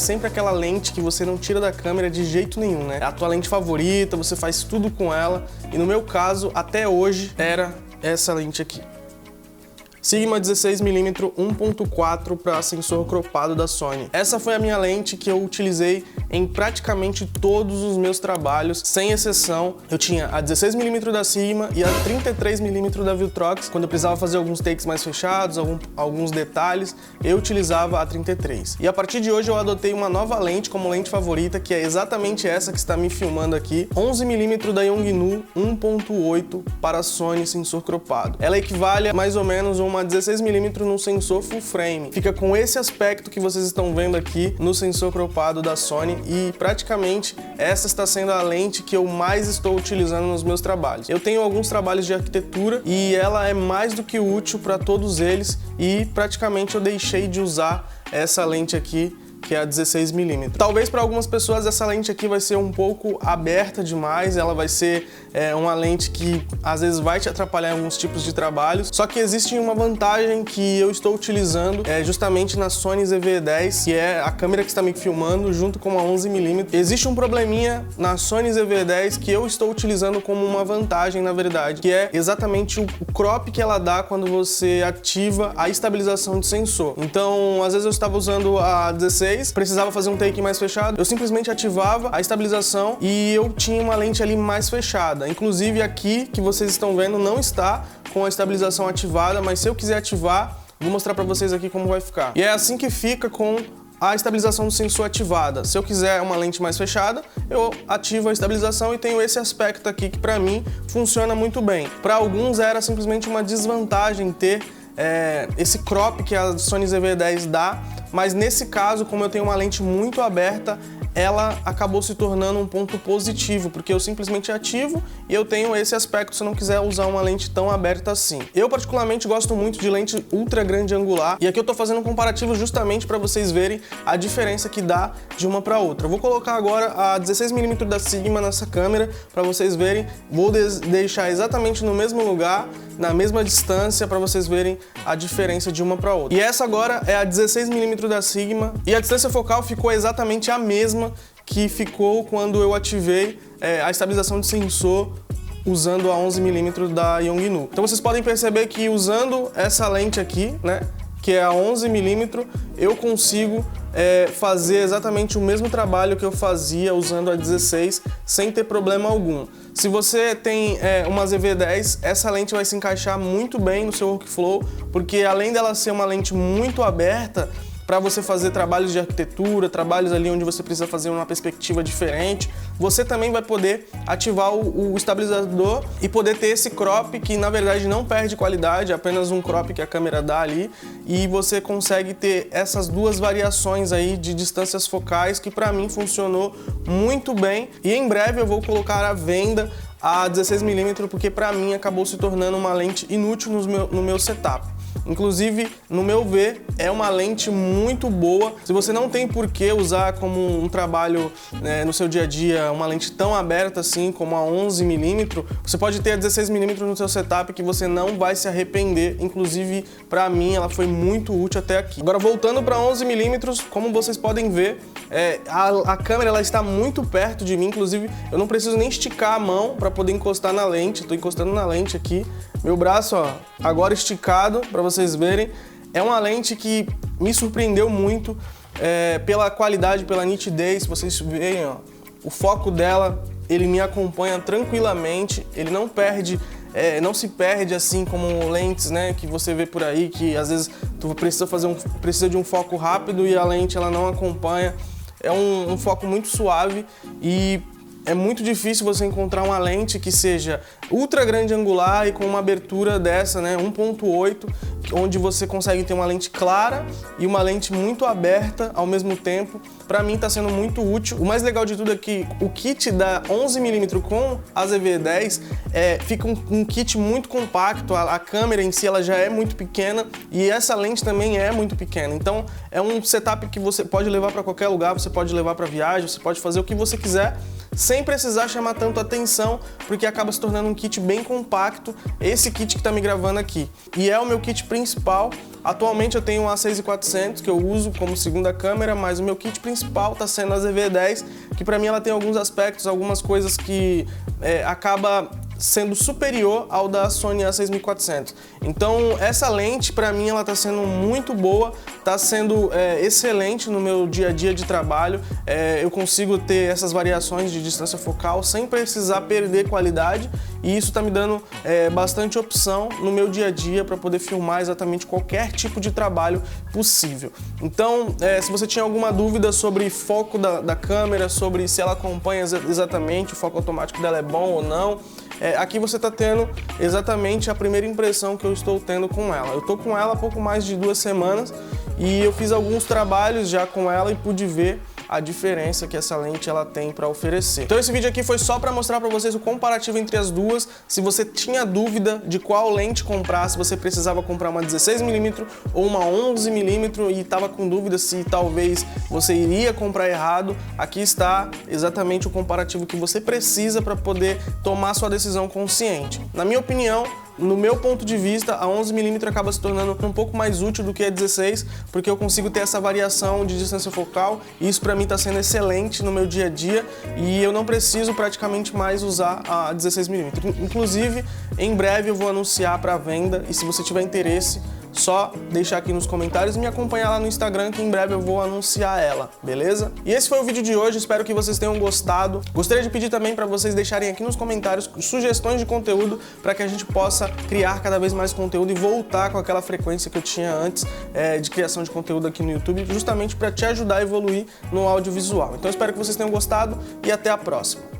sempre aquela lente que você não tira da câmera de jeito nenhum, né? É a tua lente favorita, você faz tudo com ela. E no meu caso, até hoje, era essa lente aqui. Sigma 16mm 1.4 para sensor cropado da Sony. Essa foi a minha lente que eu utilizei em praticamente todos os meus trabalhos, sem exceção. Eu tinha a 16mm da Sigma e a 33mm da Viltrox. Quando eu precisava fazer alguns takes mais fechados, alguns detalhes, eu utilizava a 33. E a partir de hoje eu adotei uma nova lente como lente favorita, que é exatamente essa que está me filmando aqui, 11mm da Yongnuo 1.8 para Sony sensor cropado. Ela equivale a mais ou menos uma 16mm num sensor full frame. Fica com esse aspecto que vocês estão vendo aqui no sensor cropado da Sony e praticamente essa está sendo a lente que eu mais estou utilizando nos meus trabalhos. Eu tenho alguns trabalhos de arquitetura e ela é mais do que útil para todos eles e praticamente eu deixei de usar essa lente aqui, que é a 16mm. Talvez para algumas pessoas essa lente aqui vai ser um pouco aberta demais, ela vai ser uma lente que às vezes vai te atrapalhar em alguns tipos de trabalhos, só que existe uma vantagem que eu estou utilizando justamente na Sony ZV-10, que é a câmera que está me filmando junto com a 11mm. Existe um probleminha na Sony ZV-10 que eu estou utilizando como uma vantagem, na verdade, que é exatamente o crop que ela dá quando você ativa a estabilização de sensor. Então, às vezes eu estava usando a 16, precisava fazer um take mais fechado, eu simplesmente ativava a estabilização e eu tinha uma lente ali mais fechada. Inclusive aqui, que vocês estão vendo, não está com a estabilização ativada, mas se eu quiser ativar, vou mostrar para vocês aqui como vai ficar. E é assim que fica com a estabilização do sensor ativada. Se eu quiser uma lente mais fechada, eu ativo a estabilização e tenho esse aspecto aqui que para mim funciona muito bem. Para alguns era simplesmente uma desvantagem ter esse crop que a Sony ZV-10 dá, mas nesse caso, como eu tenho uma lente muito aberta, ela acabou se tornando um ponto positivo, porque eu simplesmente ativo e eu tenho esse aspecto se eu não quiser usar uma lente tão aberta assim. Eu particularmente gosto muito de lente ultra grande angular e aqui eu tô fazendo um comparativo justamente para vocês verem a diferença que dá de uma para outra. Eu vou colocar agora a 16mm da Sigma nessa câmera para vocês verem, vou deixar exatamente no mesmo lugar, na mesma distância, para vocês verem a diferença de uma para outra. E essa agora é a 16mm da Sigma e a distância focal ficou exatamente a mesma que ficou quando eu ativei a estabilização de sensor usando a 11mm da Yongnuo. Então vocês podem perceber que usando essa lente aqui, né, que é a 11mm, eu consigo fazer exatamente o mesmo trabalho que eu fazia usando a 16 sem ter problema algum. Se você tem uma ZV-10, essa lente vai se encaixar muito bem no seu workflow, porque além dela ser uma lente muito aberta, para você fazer trabalhos de arquitetura, trabalhos ali onde você precisa fazer uma perspectiva diferente, você também vai poder ativar o estabilizador e poder ter esse crop que na verdade não perde qualidade, é apenas um crop que a câmera dá ali, e você consegue ter essas duas variações aí de distâncias focais que para mim funcionou muito bem, e em breve eu vou colocar à venda a 16mm porque para mim acabou se tornando uma lente inútil no meu setup. Inclusive, no meu ver, é uma lente muito boa. Se você não tem por que usar como um trabalho no seu dia a dia uma lente tão aberta assim como a 11mm, você pode ter a 16mm no seu setup que você não vai se arrepender. Inclusive, para mim, ela foi muito útil até aqui. Agora, voltando para 11mm, como vocês podem ver, a câmera ela está muito perto de mim. Inclusive, eu não preciso nem esticar a mão para poder encostar na lente. Estou encostando na lente aqui. Meu braço, ó, agora esticado, para vocês verem. É uma lente que me surpreendeu muito pela qualidade, pela nitidez. Vocês veem, ó, o foco dela, ele me acompanha tranquilamente. Ele não perde, não se perde assim como lentes, né, que você vê por aí, que às vezes tu precisa de um foco rápido e a lente ela não acompanha. É um foco muito suave e é muito difícil você encontrar uma lente que seja ultra grande angular e com uma abertura dessa, né, 1.8, onde você consegue ter uma lente clara e uma lente muito aberta ao mesmo tempo. Para mim está sendo muito útil. O mais legal de tudo é que o kit da 11mm com a ZV-10 fica um kit muito compacto. A câmera em si ela já é muito pequena e essa lente também é muito pequena. Então é um setup que você pode levar para qualquer lugar, você pode levar para viagem, você pode fazer o que você quiser sem precisar chamar tanto atenção, porque acaba se tornando um kit bem compacto, esse kit que tá me gravando aqui. E é o meu kit principal. Atualmente eu tenho um A6400 que eu uso como segunda câmera, mas o meu kit principal tá sendo a ZV-10, que para mim ela tem alguns aspectos, algumas coisas que acaba sendo superior ao da Sony A6400. Então essa lente para mim ela tá sendo muito boa, tá sendo excelente no meu dia a dia de trabalho. Eu consigo ter essas variações de distância focal sem precisar perder qualidade, e isso tá me dando bastante opção no meu dia a dia para poder filmar exatamente qualquer tipo de trabalho possível. Então se você tinha alguma dúvida sobre foco da câmera, sobre se ela acompanha exatamente, o foco automático dela é bom ou não, aqui você está tendo exatamente a primeira impressão que eu estou tendo com ela. Eu estou com ela há pouco mais de 2 semanas e eu fiz alguns trabalhos já com ela e pude ver a diferença que essa lente ela tem para oferecer. Então esse vídeo aqui foi só para mostrar para vocês o comparativo entre as duas. Se você tinha dúvida de qual lente comprar, se você precisava comprar uma 16mm ou uma 11mm e estava com dúvida se talvez você iria comprar errado, aqui está exatamente o comparativo que você precisa para poder tomar sua decisão consciente. Na minha opinião, no meu ponto de vista, a 11mm acaba se tornando um pouco mais útil do que a 16, porque eu consigo ter essa variação de distância focal, e isso para mim está sendo excelente no meu dia a dia, e eu não preciso praticamente mais usar a 16mm. Inclusive, em breve eu vou anunciar para venda, e se você tiver interesse, só deixar aqui nos comentários e me acompanhar lá no Instagram, que em breve eu vou anunciar ela, beleza? E esse foi o vídeo de hoje, espero que vocês tenham gostado. Gostaria de pedir também para vocês deixarem aqui nos comentários sugestões de conteúdo para que a gente possa criar cada vez mais conteúdo e voltar com aquela frequência que eu tinha antes de criação de conteúdo aqui no YouTube, justamente para te ajudar a evoluir no audiovisual. Então espero que vocês tenham gostado e até a próxima.